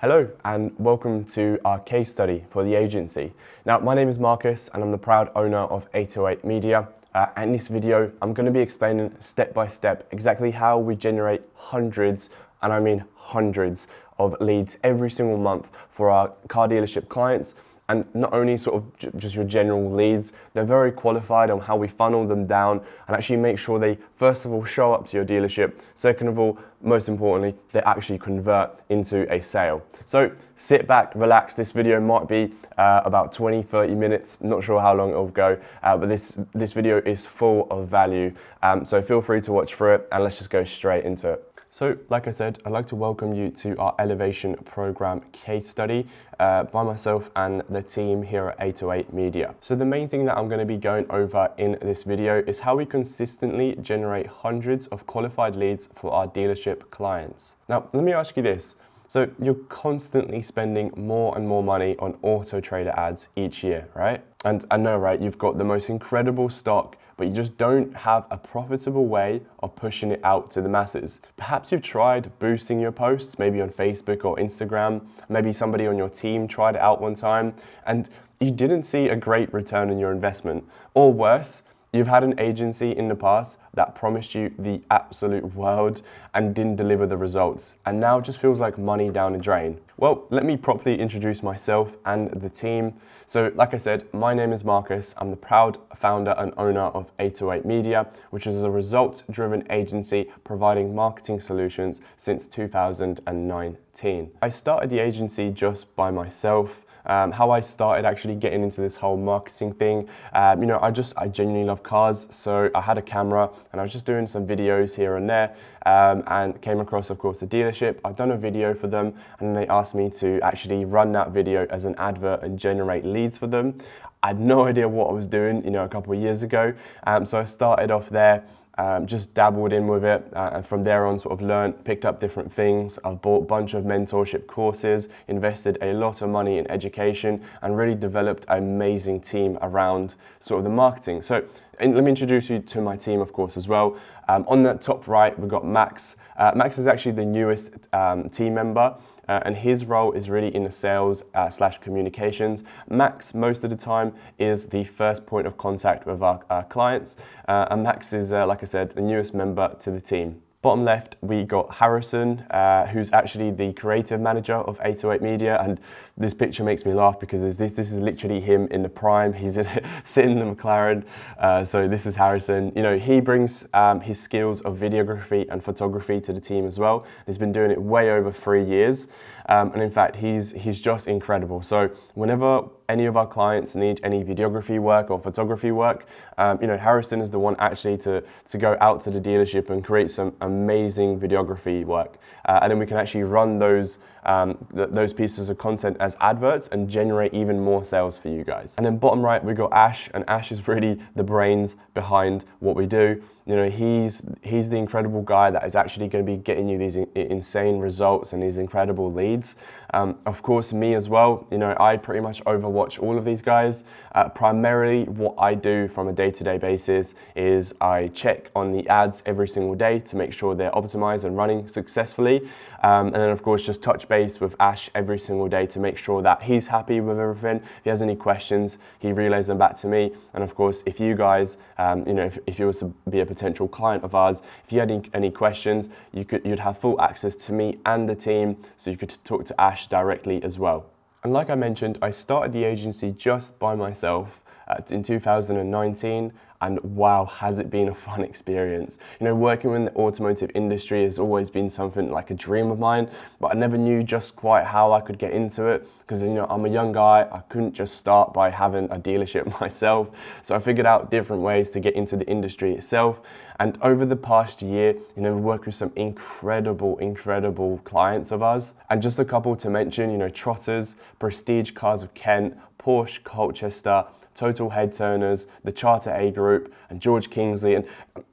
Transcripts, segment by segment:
Hello and welcome to our case study for the agency. Now, my name is Marcus and I'm the proud owner of 808 Media. And in this video, I'm going to be explaining step by step exactly how we generate hundreds, and I mean hundreds, of leads every single month for our car dealership clients. And not only sort of just your general leads, they're very qualified on how we funnel them down and actually make sure they, first of all, show up to your dealership. Second of all, most importantly, they actually convert into a sale. So sit back, relax. This video might be about 20, 30 minutes. I'm not sure how long it'll go, but this video is full of value. So feel free to watch through it and let's just go straight into it. So, like I said, I'd like to welcome you to our Elevation Program case study by myself and the team here at 808 Media. So the main thing that I'm going to be going over in this video is how we consistently generate hundreds of qualified leads for our dealership clients. Now, let me ask you this. So you're constantly spending more and more money on Auto Trader ads each year, right? And I know, right, you've got the most incredible stock, but you just don't have a profitable way of pushing it out to the masses. Perhaps you've tried boosting your posts, maybe on Facebook or Instagram. Maybe somebody on your team tried it out one time and you didn't see a great return on your investment. Or worse, you've had an agency in the past that promised you the absolute world and didn't deliver the results, and now it just feels like money down the drain. Well, let me properly introduce myself and the team. So, like I said, my name is Marcus. I'm the proud founder and owner of 808 Media, which is a results-driven agency providing marketing solutions since 2019. I started the agency just by myself. How I started actually getting into this whole marketing thing, I genuinely love cars, so I had a camera and I was just doing some videos here and there, and came across, of course, the dealership. I'd done a video for them and they asked me to actually run that video as an advert and generate leads for them. I had no idea what I was doing, a couple of years ago, so I started off there. Just dabbled in with it, and from there on sort of learned, picked up different things. I've bought a bunch of mentorship courses, invested a lot of money in education, and really developed an amazing team around sort of the marketing. So let me introduce you to my team, of course, as well. On the top right, we've got Max. Max is actually the newest team member. And his role is really in the sales slash communications. Max, most of the time, is the first point of contact with our clients. And Max is, like I said, the newest member to the team. Bottom left, we got Harrison, who's actually the creative manager of 808 Media, and this picture makes me laugh because this is literally him in the prime. He's sitting in the McLaren, so this is Harrison. He brings his skills of videography and photography to the team as well. He's been doing it way over 3 years, and in fact, he's just incredible. So whenever any of our clients need any videography work or photography work, Harrison is the one actually to go out to the dealership and create some amazing videography work, and then we can actually run those pieces of content as adverts and generate even more sales for you guys. And then bottom right, we got Ash, and Ash is really the brains behind what we do. He's the incredible guy that is actually going to be getting you these insane results and these incredible leads. Of course, me as well. I pretty much overwatch all of these guys. Primarily, what I do from a day-to-day basis is I check on the ads every single day to make sure they're optimized and running successfully. And then, of course, just touch base with Ash every single day to make sure that he's happy with everything. If he has any questions, he relays them back to me. And of course, if you guys, if you were to be a potential client of ours, if you had any questions, you'd have full access to me and the team, so you could talk to Ash directly as well. And like I mentioned, I started the agency just by myself in 2019, and wow, has it been a fun experience. Working in the automotive industry has always been something like a dream of mine, but I never knew just quite how I could get into it because, I'm a young guy. I couldn't just start by having a dealership myself. So I figured out different ways to get into the industry itself. And over the past year, we worked with some incredible clients of ours. And just a couple to mention, Trotters, Prestige Cars of Kent, Porsche Colchester, Total Head Turners, the Charter A Group, and George Kingsley. And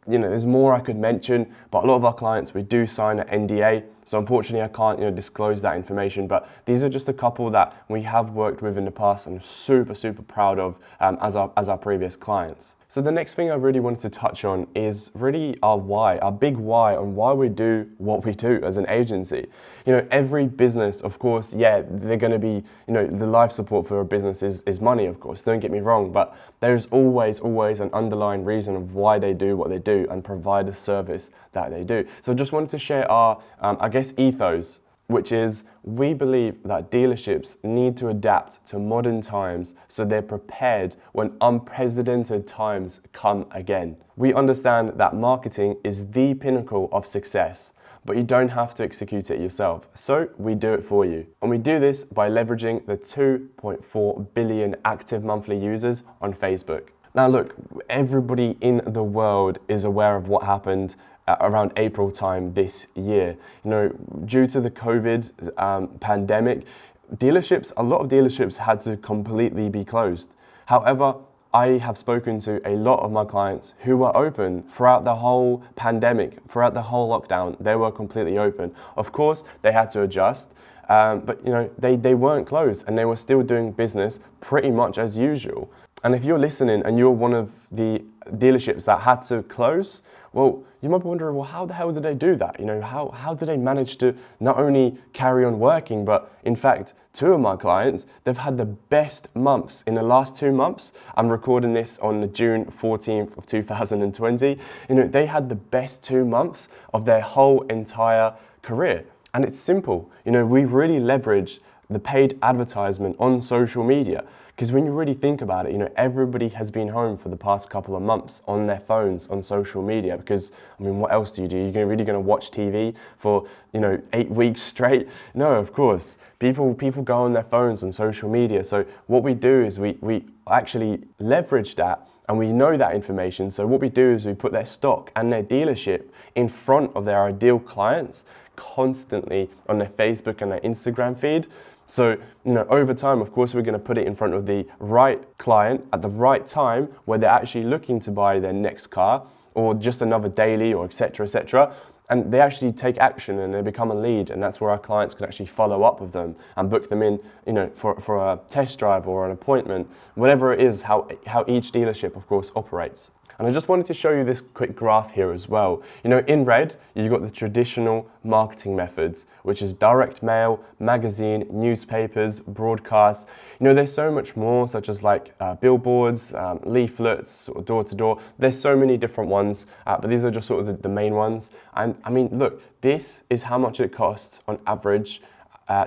there's more I could mention, but a lot of our clients, we do sign an NDA. So unfortunately, I can't disclose that information, but these are just a couple that we have worked with in the past and super proud of as our previous clients. So the next thing I really wanted to touch on is really our why, our big why on why we do what we do as an agency. You know, every business, of course, yeah, they're going to be, you know, the life support for a business is money, of course, don't get me wrong, but there's always an underlying reason of why they do what they do and provide the service that they do. So I just wanted to share our, I guess, ethos, which is we believe that dealerships need to adapt to modern times so they're prepared when unprecedented times come again. We understand that marketing is the pinnacle of success, but you don't have to execute it yourself. So we do it for you. And we do this by leveraging the 2.4 billion active monthly users on Facebook. Now look, everybody in the world is aware of what happened around April time this year. You know, due to the COVID pandemic, a lot of dealerships had to completely be closed. However, I have spoken to a lot of my clients who were open throughout the whole pandemic, throughout the whole lockdown. They were completely open. Of course, they had to adjust, but you know, they weren't closed and they were still doing business pretty much as usual. And if you're listening and you're one of the dealerships that had to close, well, you might be wondering, well, how the hell did they do that? You know, how did they manage to not only carry on working, but in fact, two of my clients, they've had the best months in the last 2 months. I'm recording this on June 14th of 2020. You know, they had the best 2 months of their whole entire career. And it's simple. You know, we really leverage the paid advertisement on social media. Because when you really think about it, you know, everybody has been home for the past couple of months on their phones, on social media, because, I mean, what else do you do? You're really going to watch TV for, you know, 8 weeks straight? No, of course. People go on their phones on social media. So what we do is we actually leverage that, and we know that information. So what we do is we put their stock and their dealership in front of their ideal clients constantly on their Facebook and their Instagram feed. So, you know, over time, of course, we're going to put it in front of the right client at the right time where they're actually looking to buy their next car or just another daily or et cetera, and they actually take action and they become a lead, and that's where our clients can actually follow up with them and book them in, you know, for a test drive or an appointment, whatever it is, how each dealership, of course, operates. And I just wanted to show you this quick graph here as well. You know, in red, you've got the traditional marketing methods, which is direct mail, magazine, newspapers, broadcasts. You know, there's so much more, such as like billboards, leaflets, or door-to-door. There's so many different ones, but these are just sort of the main ones. And I mean, look, this is how much it costs on average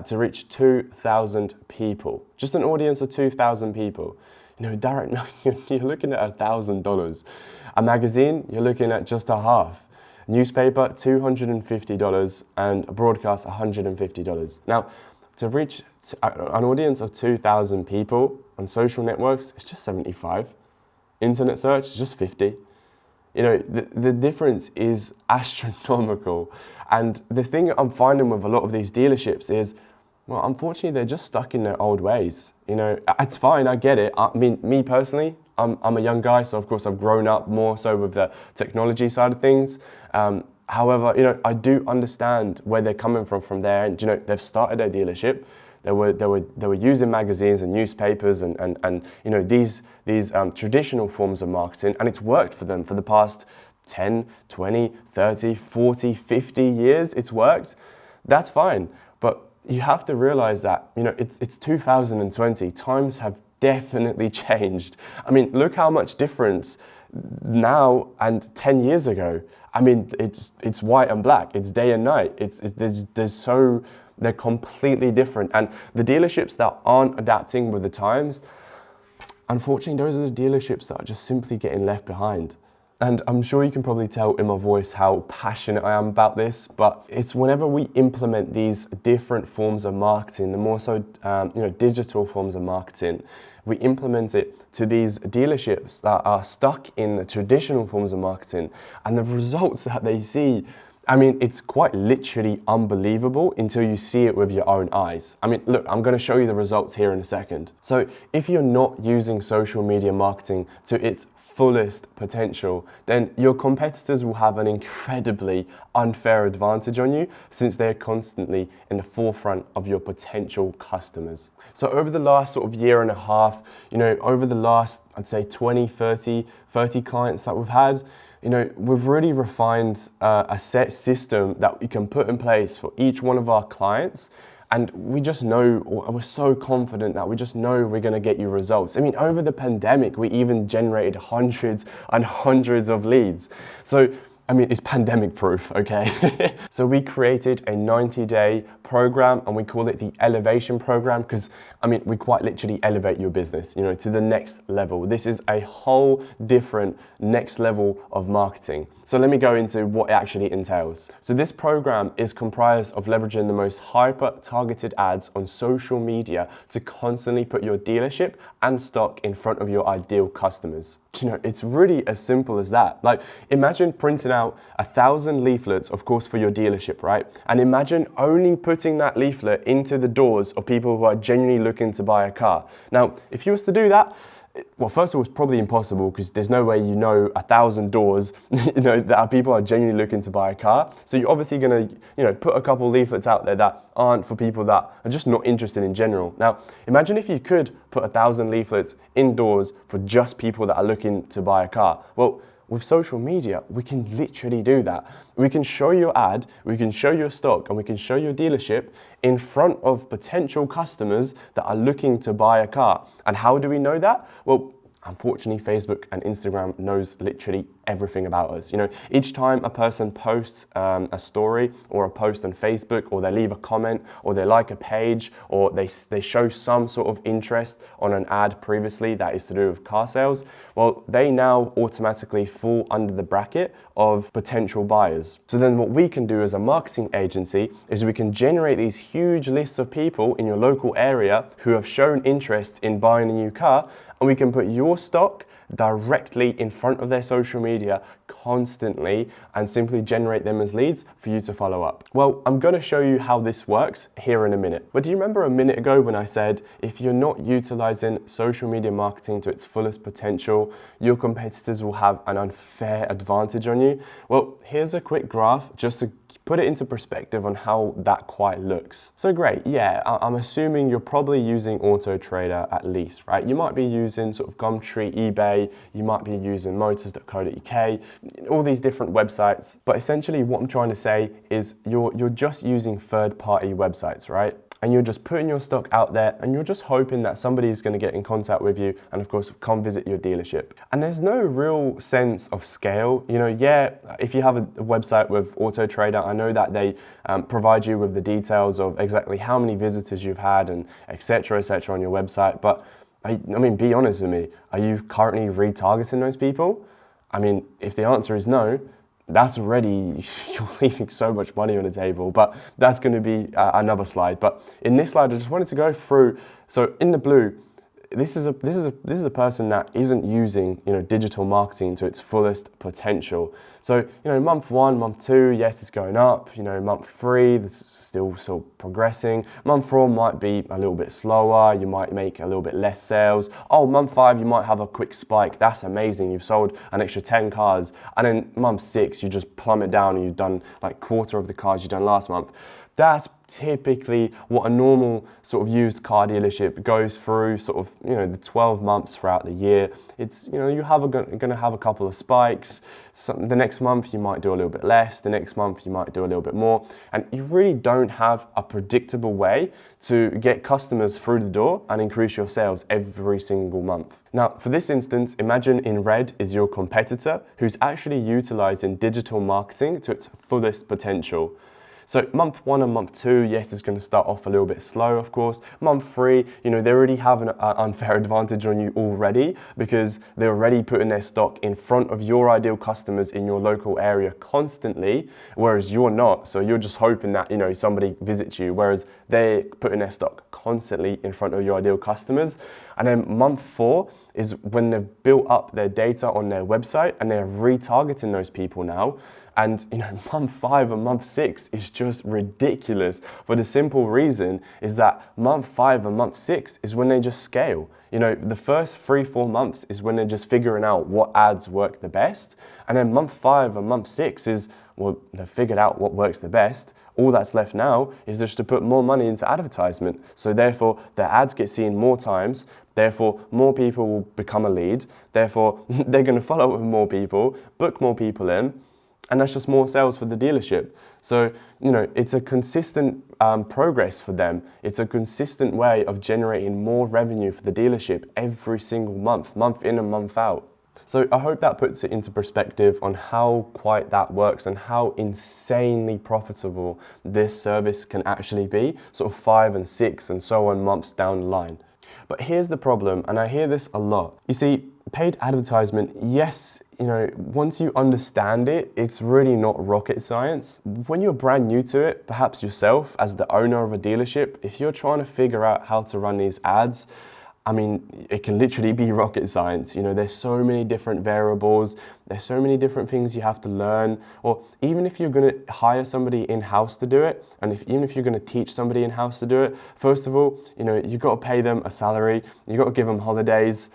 to reach 2,000 people. Just an audience of 2,000 people. You know, direct mail, you're looking at $1,000. A magazine, you're looking at just a half. Newspaper, $250, and a broadcast, $150. Now, to reach an audience of 2,000 people on social networks, it's just 75. Internet search, just 50. You know, the difference is astronomical. And the thing I'm finding with a lot of these dealerships is, well, unfortunately, they're just stuck in their old ways. You know, it's fine, I get it. I mean, me personally, I'm a young guy, so of course I've grown up more so with the technology side of things. However, you know, I do understand where they're coming from there. And, you know, they've started their dealership. They were using magazines and newspapers and you know, these traditional forms of marketing, and it's worked for them for the past 10, 20, 30, 40, 50 years. It's worked. That's fine. But you have to realize that, you know, it's 2020. Times have definitely changed. I mean, look how much difference now and 10 years ago. I mean, it's white and black. It's day and night. They're completely different. And the dealerships that aren't adapting with the times, unfortunately, those are the dealerships that are just simply getting left behind. And I'm sure you can probably tell in my voice how passionate I am about this, but it's whenever we implement these different forms of marketing, the more so you know, digital forms of marketing, we implement it to these dealerships that are stuck in the traditional forms of marketing, and the results that they see, I mean, it's quite literally unbelievable until you see it with your own eyes. I mean, look, I'm going to show you the results here in a second. So if you're not using social media marketing to its fullest potential, then your competitors will have an incredibly unfair advantage on you since they're constantly in the forefront of your potential customers. So over the last sort of year and a half, over the last, I'd say 20, 30 clients that we've had, we've really refined a set system that we can put in place for each one of our clients. And we just know, we're so confident that we just know we're going to get you results. I mean, over the pandemic, we even generated hundreds and hundreds of leads. So, I mean, it's pandemic proof, okay? So we created a 90-day program and we call it the Elevation Program because, I mean, we quite literally elevate your business, to the next level. This is a whole different next level of marketing. So let me go into what it actually entails. So this program is comprised of leveraging the most hyper-targeted ads on social media to constantly put your dealership and stock in front of your ideal customers. It's really as simple as that. Like, imagine printing out 1,000 leaflets, of course, for your dealership, right? And imagine only putting that leaflet into the doors of people who are genuinely looking to buy a car. Now, if you was to do that, well, first of all, it's probably impossible because there's no way 1,000 doors, that people are genuinely looking to buy a car. So you're obviously going to, put a couple leaflets out there that aren't for people that are just not interested in general. Now, imagine if you could put 1,000 leaflets indoors for just people that are looking to buy a car. Well, with social media, we can literally do that. We can show your ad, we can show your stock, and we can show your dealership in front of potential customers that are looking to buy a car. And how do we know that? Well, unfortunately, Facebook and Instagram knows literally everything about us. Each time a person posts a story or a post on Facebook, or they leave a comment, or they like a page, or they show some sort of interest on an ad previously that is to do with car sales, well, they now automatically fall under the bracket of potential buyers. So then what we can do as a marketing agency is we can generate these huge lists of people in your local area who have shown interest in buying a new car, and we can put your stock directly in front of their social media constantly and simply generate them as leads for you to follow up. Well, I'm going to show you how this works here in a minute. But do you remember a minute ago when I said if you're not utilizing social media marketing to its fullest potential, your competitors will have an unfair advantage on you? Well, here's a quick graph just to put it into perspective on how that quite looks. So great, yeah, I'm assuming you're probably using Auto Trader at least, right? You might be using sort of Gumtree, eBay, you might be using motors.co.uk, all these different websites. But essentially what I'm trying to say is you're just using third-party websites, right? And you're just putting your stock out there and you're just hoping that somebody is going to get in contact with you and of course come visit your dealership. And there's no real sense of scale. Yeah, if you have a website with Auto Trader, I know that they provide you with the details of exactly how many visitors you've had and etc. on your website. But I mean, be honest with me, are you currently retargeting those people? I mean, if the answer is no, that's already, you're leaving so much money on the table, but that's going to be another slide. But in this slide, I just wanted to go through, so in the blue, this is a person that isn't using digital marketing to its fullest potential. So month 1, month 2, yes, it's going up. Month 3, this is still progressing. Month 4 might be a little bit slower. You might make a little bit less sales. Oh, month 5, you might have a quick spike. That's amazing. You've sold an extra 10 cars, and then month 6, you just plummet down and you've done like quarter of the cars you've done last month. That's typically what a normal sort of used car dealership goes through, sort of, the 12 months throughout the year. It's, you're going to have a couple of spikes. The next month you might do a little bit less. The next month you might do a little bit more. And you really don't have a predictable way to get customers through the door and increase your sales every single month. Now, for this instance, imagine in red is your competitor who's actually utilizing digital marketing to its fullest potential. So month 1 and month 2, yes, it's going to start off a little bit slow, of course. Month 3, they already have an unfair advantage on you already because they're already putting their stock in front of your ideal customers in your local area constantly, whereas you're not. So you're just hoping that, somebody visits you, whereas they're putting their stock constantly in front of your ideal customers. And then month 4 is when they've built up their data on their website and they're retargeting those people now. And month 5 and month 6 is just ridiculous, for the simple reason is that month 5 and month 6 is when they just scale. The first 3-4 months is when they're just figuring out what ads work the best. And then month 5 and month 6 is, well, they've figured out what works the best. All that's left now is just to put more money into advertisement. So therefore, their ads get seen more times. Therefore, more people will become a lead. Therefore, they're going to follow up with more people, book more people in, and that's just more sales for the dealership. So, it's a consistent progress for them. It's a consistent way of generating more revenue for the dealership every single month in and month out. So I hope that puts it into perspective on how quite that works and how insanely profitable this service can actually be, sort of 5 and 6 and so on months down the line. But here's the problem, and I hear this a lot. You see, paid advertisement, yes, once you understand it, it's really not rocket science. When you're brand new to it, perhaps yourself as the owner of a dealership, if you're trying to figure out how to run these ads, it can literally be rocket science. There's so many different variables, there's so many different things you have to learn. Or even if you're going to hire somebody in-house to do it, and even if you're going to teach somebody in-house to do it, first of all, you've got to pay them a salary, you've got to give them holidays.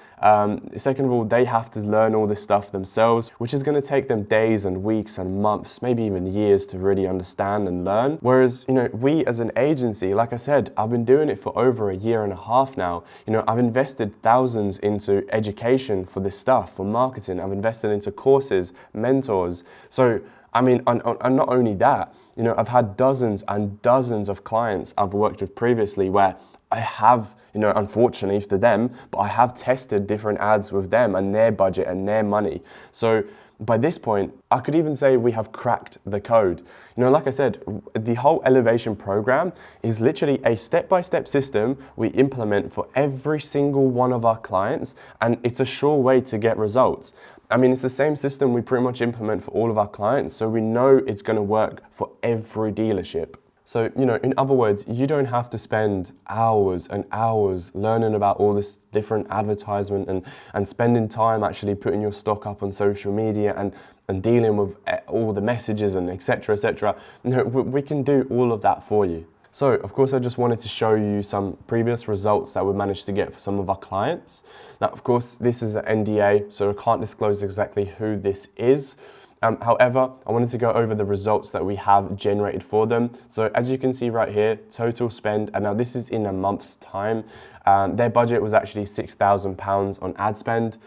Second of all, they have to learn all this stuff themselves, which is going to take them days and weeks and months, maybe even years to really understand and learn. Whereas, we as an agency, like I said, I've been doing it for over 1.5 years now. I've invested thousands into education for this stuff, for marketing. I've invested into courses, mentors. So, and not only that, I've had dozens and dozens of clients I've worked with previously where I have, unfortunately for them, but I have tested different ads with them and their budget and their money. So by this point, I could even say we have cracked the code. Like I said, the whole Elevation program is literally a step-by-step system we implement for every single one of our clients, and it's a sure way to get results. It's the same system we pretty much implement for all of our clients, so we know it's going to work for every dealership. So, in other words, you don't have to spend hours and hours learning about all this different advertisement and spending time actually putting your stock up on social media and dealing with all the messages and etc. etc. We can do all of that for you. So, of course, I just wanted to show you some previous results that we managed to get for some of our clients. Now, of course, this is an NDA, so I can't disclose exactly who this is. However, I wanted to go over the results that we have generated for them. So as you can see right here, total spend, and now this is in a month's time. Their budget was actually £6,000 on ad spend.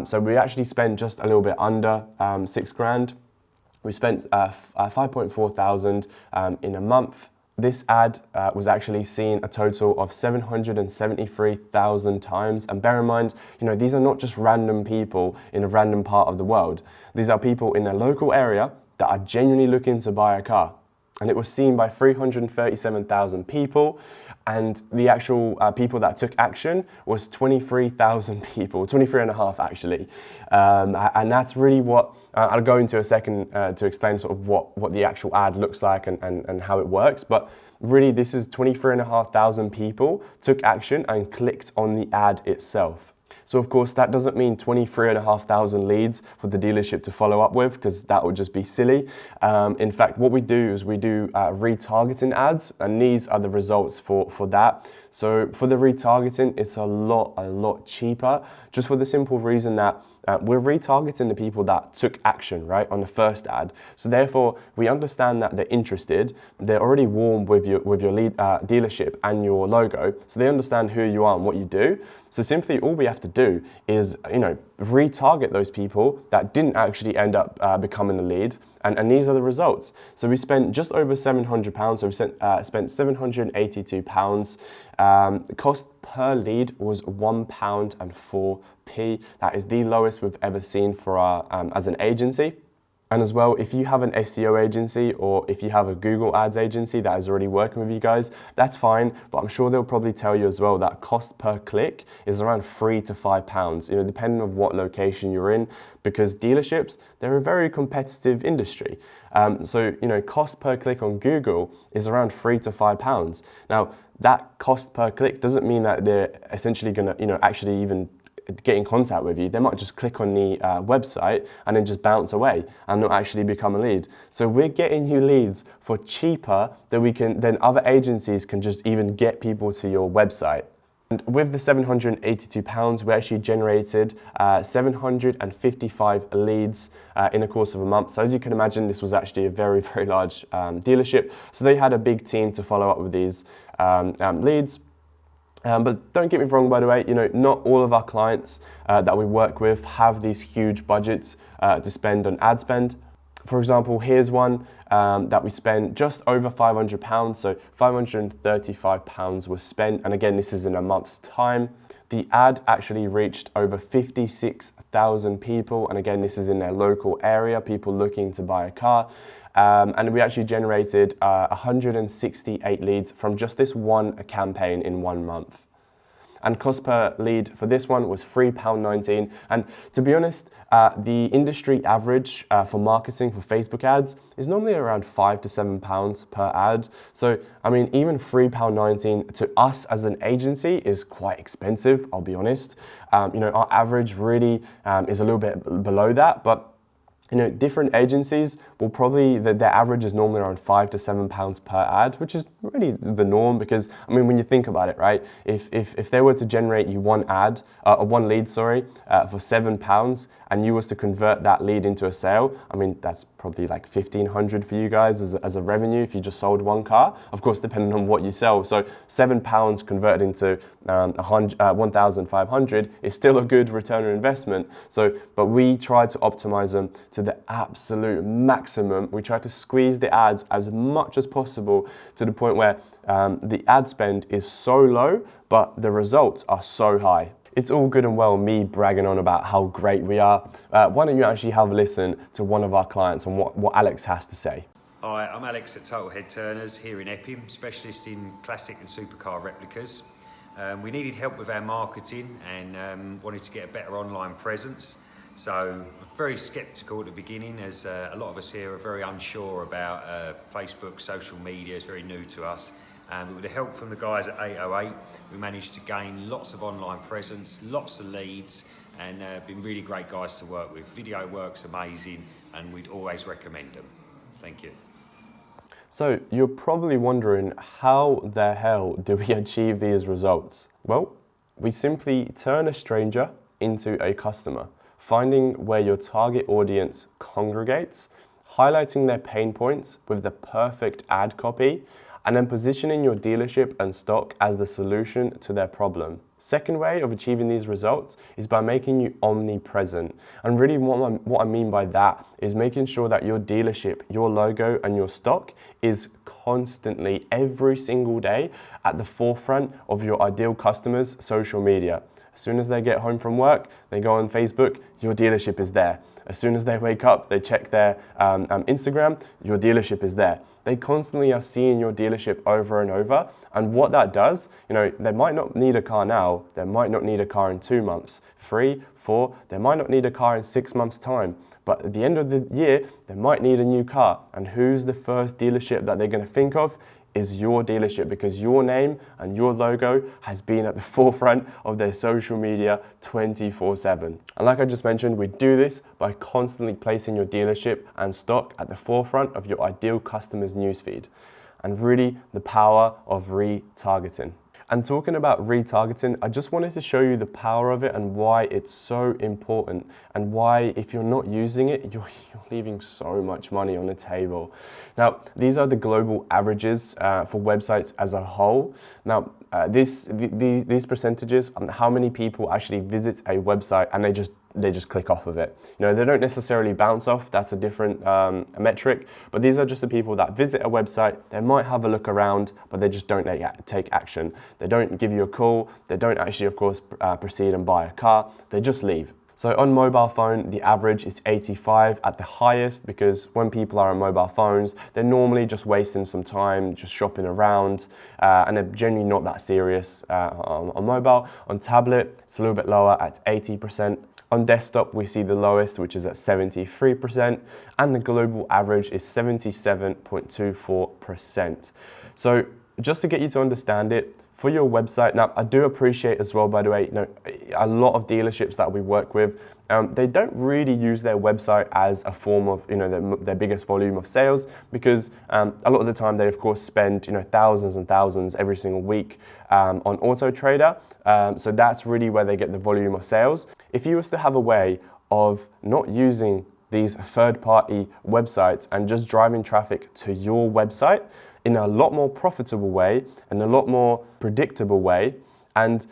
So we actually spent just a little bit under £6,000. We spent 5.4 thousand in a month. This ad was actually seen a total of 773,000 times. And bear in mind, these are not just random people in a random part of the world. These are people in a local area that are genuinely looking to buy a car. And it was seen by 337,000 people. And the actual people that took action was 23,000 people, 23.5 actually. And that's really what, I'll go into a second to explain sort of what the actual ad looks like and how it works. But really this is 23,500 people took action and clicked on the ad itself. So of course that doesn't mean 23,500 leads for the dealership to follow up with, because that would just be silly. In fact, what we do is we do retargeting ads, and these are the results for that. So for the retargeting, it's a lot cheaper, just for the simple reason that we're retargeting the people that took action, right, on the first ad. So therefore, we understand that they're interested, they're already warm with your lead dealership and your logo, so they understand who you are and what you do. So simply all we have to do is, retarget those people that didn't actually end up becoming a lead, and these are the results. So we spent just over £700, so we spent £782. The cost per lead was £1.04. That is the lowest we've ever seen for our as an agency. And as well, if you have an SEO agency or if you have a Google Ads agency that is already working with you guys, that's fine. But I'm sure they'll probably tell you as well that cost per click is around £3 to £5, depending on what location you're in, because dealerships, they're a very competitive industry. So, cost per click on Google is around £3 to £5. Now, that cost per click doesn't mean that they're essentially going to, actually even get in contact with you, they might just click on the website and then just bounce away and not actually become a lead. So we're getting you leads for cheaper than other agencies can just even get people to your website. And with the £782, we actually generated 755 leads in the course of a month. So as you can imagine, this was actually a very, very large dealership. So they had a big team to follow up with these leads. But don't get me wrong, by the way, not all of our clients that we work with have these huge budgets to spend on ad spend. For example, here's one that we spent just over £500, so £535 was spent, and again, this is in a month's time. The ad actually reached over 56,000 people, and again, this is in their local area, people looking to buy a car. And we actually generated 168 leads from just this one campaign in 1 month. And cost per lead for this one was £3.19. And to be honest, the industry average for marketing for Facebook ads is normally around £5 to £7 per ad. So, I mean, even £3.19 to us as an agency is quite expensive, I'll be honest. Our average really is a little bit below that, but different agencies will probably, their average is normally around £5 to £7 per ad, which is really the norm because, I mean, when you think about it, right, if they were to generate you one lead, for £7 and you was to convert that lead into a sale, I mean, that's probably like $1,500 for you guys as a revenue if you just sold one car, of course, depending on what you sell. So £7 converted into 1,500 is still a good return on investment. So, but we try to optimize them to the absolute maximum. We try to squeeze the ads as much as possible to the point where the ad spend is so low, but the results are so high. It's all good and well me bragging on about how great we are. Why don't you actually have a listen to one of our clients and what Alex has to say. Hi, I'm Alex at Total Head Turners here in Epping, specialist in classic and supercar replicas. We needed help with our marketing and wanted to get a better online presence. So very sceptical at the beginning, as a lot of us here are very unsure about Facebook, social media. It's very new to us. But with the help from the guys at 808, we managed to gain lots of online presence, lots of leads, and been really great guys to work with. Video work's amazing, and we'd always recommend them. Thank you. So you're probably wondering, how the hell do we achieve these results? Well, we simply turn a stranger into a customer, finding where your target audience congregates, highlighting their pain points with the perfect ad copy, and then positioning your dealership and stock as the solution to their problem. Second way of achieving these results is by making you omnipresent. And really what I mean by that is making sure that your dealership, your logo and your stock is constantly, every single day, at the forefront of your ideal customers' social media. As soon as they get home from work, they go on Facebook, your dealership is there. As soon as they wake up, they check their Instagram, your dealership is there. They constantly are seeing your dealership over and over. And what that does, they might not need a car now, they might not need a car in 2 months, 3, 4, they might not need a car in 6 months' time. But at the end of the year, they might need a new car. And who's the first dealership that they're gonna think of? Is your dealership, because your name and your logo has been at the forefront of their social media 24/7. And like I just mentioned, we do this by constantly placing your dealership and stock at the forefront of your ideal customer's newsfeed. And really the power of retargeting. And talking about retargeting, I just wanted to show you the power of it and why it's so important, and why if you're not using it, you're leaving so much money on the table. Now, these are the global averages for websites as a whole. Now, these percentages on how many people actually visit a website and they just click off of it. They don't necessarily bounce off, that's a different metric, but these are just the people that visit a website, they might have a look around, but they just don't take action. They don't give you a call, they don't actually, of course, proceed and buy a car, they just leave. So on mobile phone, the average is 85 at the highest, because when people are on mobile phones, they're normally just wasting some time, just shopping around, and they're generally not that serious on mobile. On tablet, it's a little bit lower at 80%. On desktop, we see the lowest, which is at 73%, and the global average is 77.24%. So just to get you to understand it, for your website. Now, I do appreciate as well, by the way, a lot of dealerships that we work with, they don't really use their website as a form of, their biggest volume of sales, because a lot of the time they of course spend, thousands and thousands every single week on Auto Trader. So that's really where they get the volume of sales. If you was to have a way of not using these third-party websites and just driving traffic to your website in a lot more profitable way and a lot more predictable way, and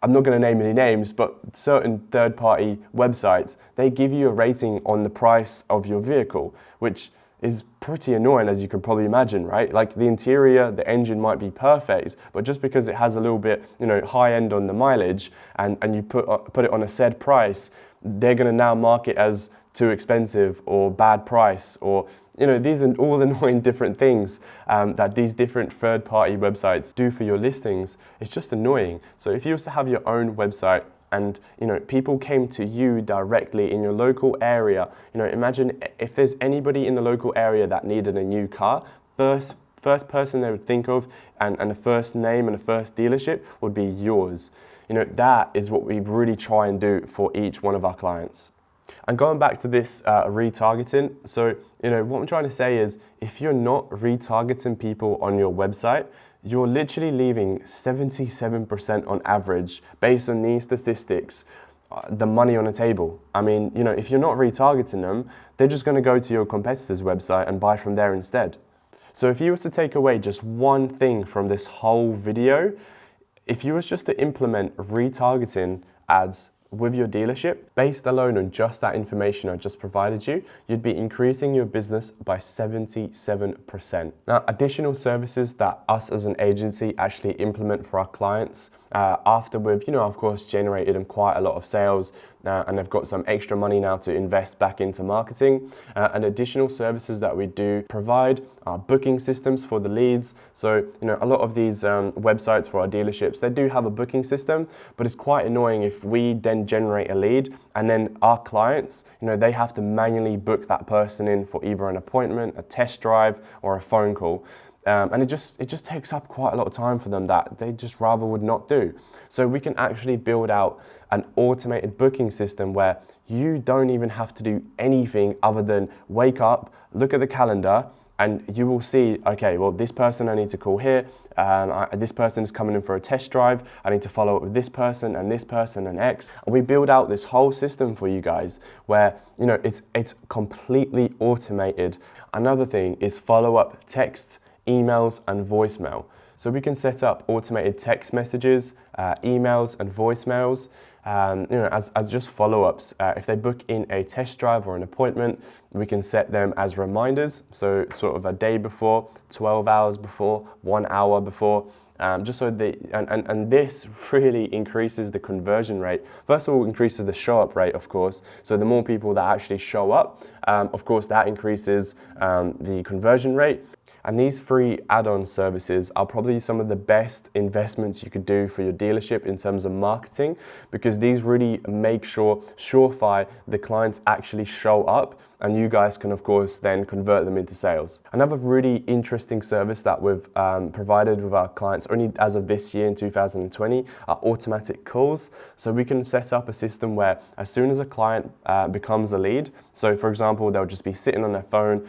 I'm not going to name any names, but certain third-party websites, they give you a rating on the price of your vehicle, which is pretty annoying, as you can probably imagine, right? Like the interior, the engine might be perfect, but just because it has a little bit, high end on the mileage, and you put it on a said price, they're going to now mark it as too expensive or bad price, or these are all annoying different things that these different third-party websites do for your listings. It's just annoying. So if you was to have your own website and people came to you directly in your local area, imagine if there's anybody in the local area that needed a new car, first person they would think of, and the first name and the first dealership would be yours. That is what we really try and do for each one of our clients. And going back to this retargeting, so what I'm trying to say is, if you're not retargeting people on your website, you're literally leaving 77% on average, based on these statistics, the money on the table. I mean, if you're not retargeting them, they're just going to go to your competitor's website and buy from there instead. So if you were to take away just one thing from this whole video, if you was just to implement retargeting ads with your dealership, based alone on just that information I just provided you, you'd be increasing your business by 77%. Now, additional services that us as an agency actually implement for our clients, after we've, of course, generated them quite a lot of sales, and they've got some extra money now to invest back into marketing, and additional services that we do provide are booking systems for the leads. So, a lot of these websites for our dealerships, they do have a booking system, but it's quite annoying if we then generate a lead and then our clients, they have to manually book that person in for either an appointment, a test drive, or a phone call. And it just takes up quite a lot of time for them that they just rather would not do. So we can actually build out an automated booking system where you don't even have to do anything other than wake up, look at the calendar, and you will see, okay, well, this person I need to call here, this person is coming in for a test drive, I need to follow up with this person and X. And we build out this whole system for you guys where, it's completely automated. Another thing is follow-up texts, emails, and voicemail. So we can set up automated text messages, emails, and voicemails, as just follow-ups. If they book in a test drive or an appointment, we can set them as reminders. So sort of a day before, 12 hours before, 1 hour before, just so and this really increases the conversion rate. First of all, increases the show-up rate, of course. So the more people that actually show up, of course, that increases the conversion rate. And these free add-on services are probably some of the best investments you could do for your dealership in terms of marketing, because these really make surefire the clients actually show up, and you guys can of course then convert them into sales. Another really interesting service that we've provided with our clients only as of this year in 2020 are automatic calls. So we can set up a system where as soon as a client becomes a lead, so for example, they'll just be sitting on their phone,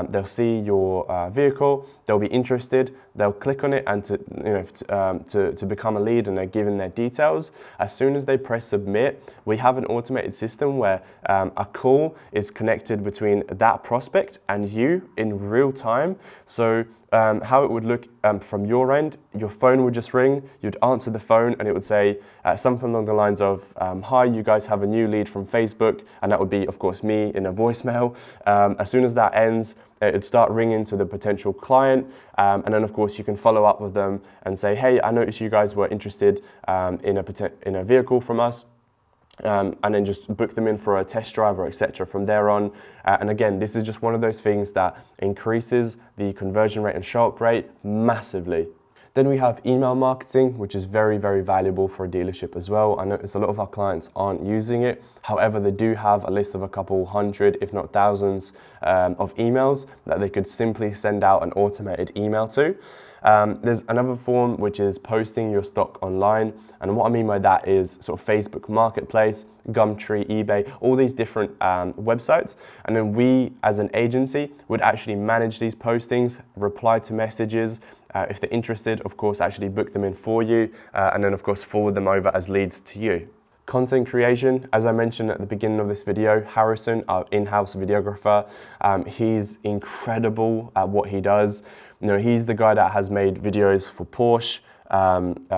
they'll see your vehicle, they'll be interested, they'll click on it and to become a lead, and they're given their details. As soon as they press submit, we have an automated system where a call is connected between that prospect and you in real time. So how it would look from your end, your phone would just ring, you'd answer the phone, and it would say something along the lines of, hi, you guys have a new lead from Facebook, and that would be, of course, me in a voicemail. As soon as that ends, it'd start ringing to the potential client, and then, of course, you can follow up with them and say, hey, I noticed you guys were interested in a vehicle from us. And then just book them in for a test drive or etc. from there on. And again, this is just one of those things that increases the conversion rate and show-up rate massively. Then we have email marketing, which is very, very valuable for a dealership as well. I notice a lot of our clients aren't using it. However, they do have a list of a couple hundred, if not thousands, of emails that they could simply send out an automated email to. There's another form which is posting your stock online, and what I mean by that is sort of Facebook Marketplace, Gumtree, eBay, all these different websites, and then we as an agency would actually manage these postings, reply to messages, if they're interested, of course, actually book them in for you, and then of course forward them over as leads to you. Content creation, as I mentioned at the beginning of this video, Harrison, our in-house videographer, he's incredible at what he does. You know, he's the guy that has made videos for Porsche,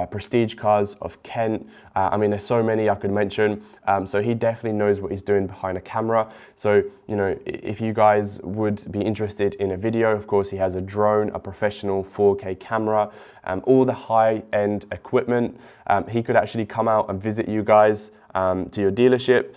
prestige cars of Kent. I mean, there's so many I could mention. So he definitely knows what he's doing behind a camera. So, you know, if you guys would be interested in a video, of course, he has a drone, a professional 4K camera, all the high-end equipment. He could actually come out and visit you guys to your dealership.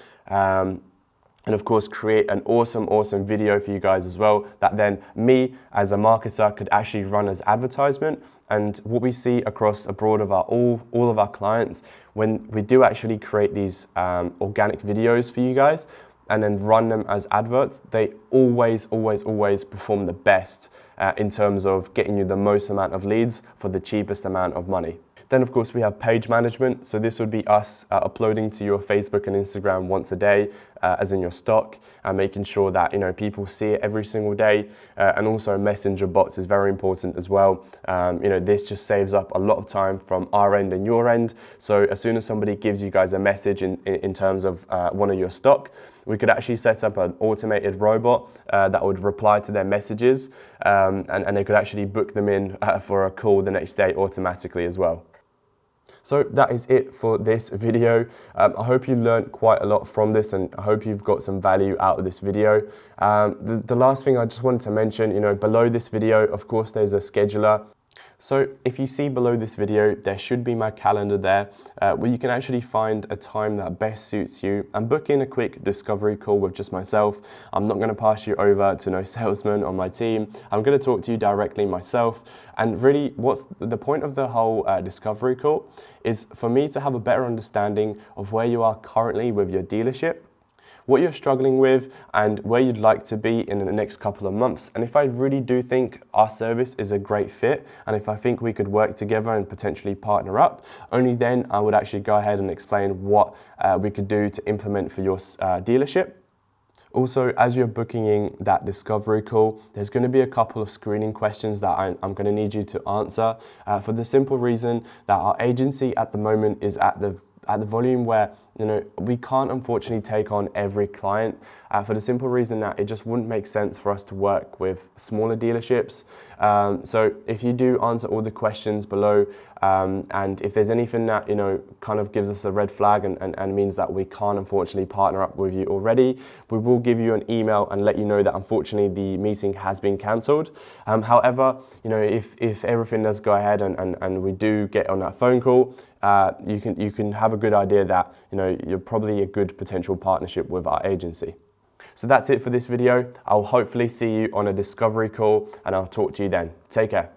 And of course create an awesome video for you guys as well, that then me as a marketer could actually run as advertisement. And what we see across abroad of all of our clients, when we do actually create these organic videos for you guys and then run them as adverts, they always perform the best in terms of getting you the most amount of leads for the cheapest amount of money. Then of course we have page management. So this would be us uploading to your Facebook and Instagram once a day, as in your stock, making sure that, you know, people see it every single day. And also messenger bots is very important as well. You know, this just saves up a lot of time from our end and your end. So as soon as somebody gives you guys a message in terms of one of your stock, we could actually set up an automated robot that would reply to their messages, and they could actually book them in for a call the next day automatically as well. So that is it for this video. I hope you learned quite a lot from this, and I hope you've got some value out of this video. The last thing I just wanted to mention, you know, below this video, of course, there's a scheduler. So if you see below this video, there should be my calendar there, where you can actually find a time that best suits you and book in a quick discovery call with just myself. I'm not going to pass you over to no salesman on my team. I'm going to talk to you directly myself. And really, what's the point of the whole discovery call is for me to have a better understanding of where you are currently with your dealership, what you're struggling with, and where you'd like to be in the next couple of months. And if I really do think our service is a great fit, and if I think we could work together and potentially partner up, only then I would actually go ahead and explain what we could do to implement for your dealership. Also, as you're booking in that discovery call, there's going to be a couple of screening questions that I'm going to need you to answer, for the simple reason that our agency at the moment is at the volume where, you know, we can't unfortunately take on every client, for the simple reason that it just wouldn't make sense for us to work with smaller dealerships. So if you do answer all the questions below, and if there's anything that, you know, kind of gives us a red flag and means that we can't unfortunately partner up with you already, we will give you an email and let you know that unfortunately the meeting has been cancelled. However, you know, if everything does go ahead and we do get on that phone call, you can have a good idea that, you know, you're probably a good potential partnership with our agency. So that's it for this video. I'll hopefully see you on a discovery call, and I'll talk to you then. Take care.